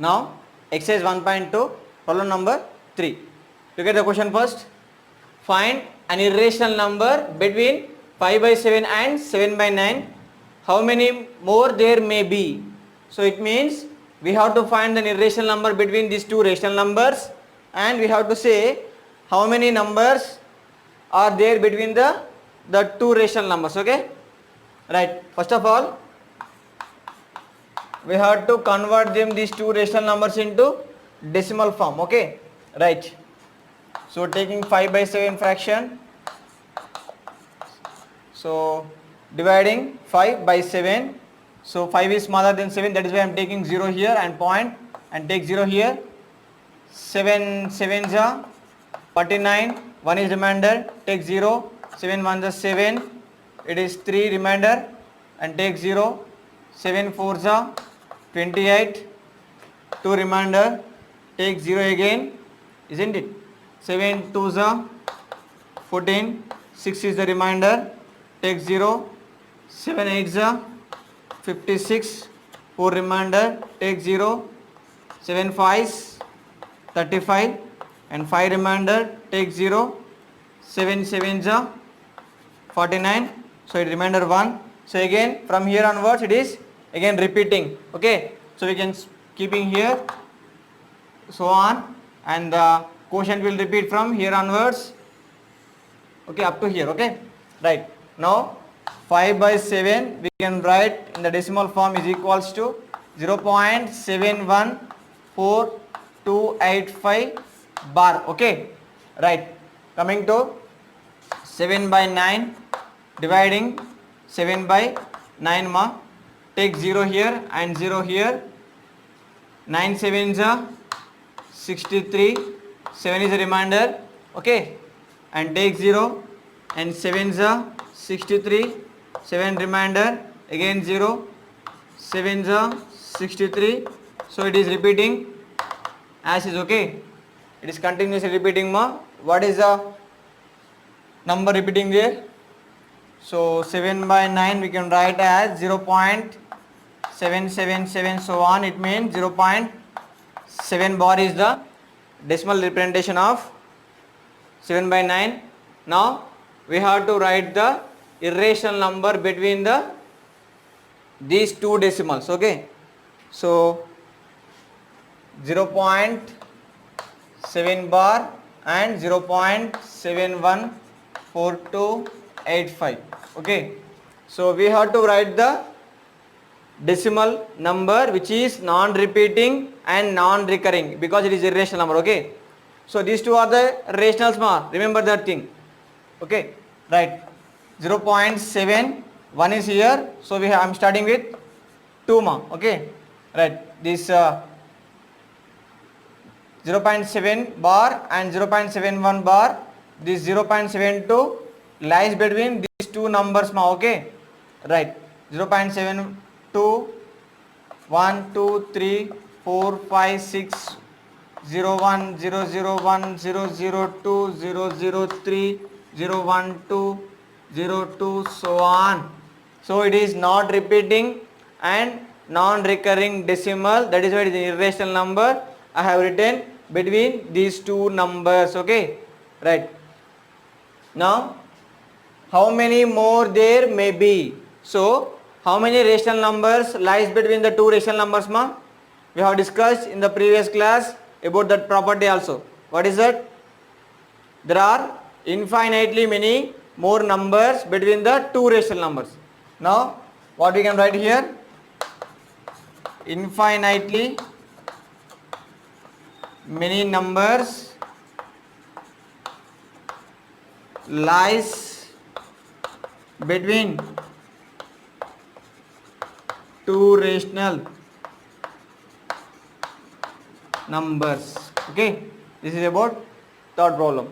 Now exercise 1.2 problem number 3. Look at the question first. Find an irrational number between 5 by 7 and 7 by 9. How many more there may be? So it means we have to find an irrational number between these two rational numbers, and we have to say how many numbers are there between the two rational numbers. Okay, right. First of all, we have to convert them, these two rational numbers, into decimal form. Okay, right. So taking 5 by 7 fraction, so dividing 5 by 7, so 5 is smaller than 7, that is why I am taking 0 here and point and take 0 here. 7 7s are 49, 1 is remainder, take 0, 7 1s are 7, it is 3 remainder and take 0, 7 4s are 28, 2 remainder, take 0 again, isn't it? 7 2s are 14, 6 is the remainder, take 0, 7 8s are 56, 4 remainder, take 0, 7 5s 35 and 5 remainder, take 0, 7 7s are 49, so it remainder 1. So again from here onwards it is again repeating. Okay, so we can keeping here, so on, and the quotient will repeat from here onwards, okay, up to here. Okay, right. Now 5 by 7 we can write in the decimal form is equals to 0.714285 bar. Okay, right. Coming to 7 by 9, dividing 7 by 9 ma, take 0 here and 0 here, 9 7s are 63, 7 is a remainder, okay, and take 0 and 7s are 63, 7 remainder, again 0, 7s are 63, so it is repeating as is. Okay, it is continuously repeating ma. What is the number repeating there? So 7 by 9 we can write as 0.777, so on. It means 0.7 bar is the decimal representation of 7 by 9. Now we have to write the irrational number between these two decimals. Okay, so 0.7 bar and 0.714285. Okay, so we have to write the decimal number which is non-repeating and non-recurring because it is irrational number. Okay, so these two are the rationals ma, remember that thing. Okay, right. 0.7, 1 is here, so I am starting with 2 ma. Okay, right. This 0.7 bar and 0.71 bar, this 0.72 lies between these two numbers ma. Okay, right. 0.72, 1 2 3 4 5 6, 01 001 002 003 012 02, so on. So it is not repeating and non-recurring decimal, that is why it is an irrational number. I have written between these two numbers. Okay, right. Now how many more there may be? So how many rational numbers lies between the two rational numbers ma? We have discussed in the previous class about that property also. What is that? There are infinitely many more numbers between the two rational numbers. Now what we can write here? Infinitely many numbers lies between two rational numbers. Okay, this is about third problem.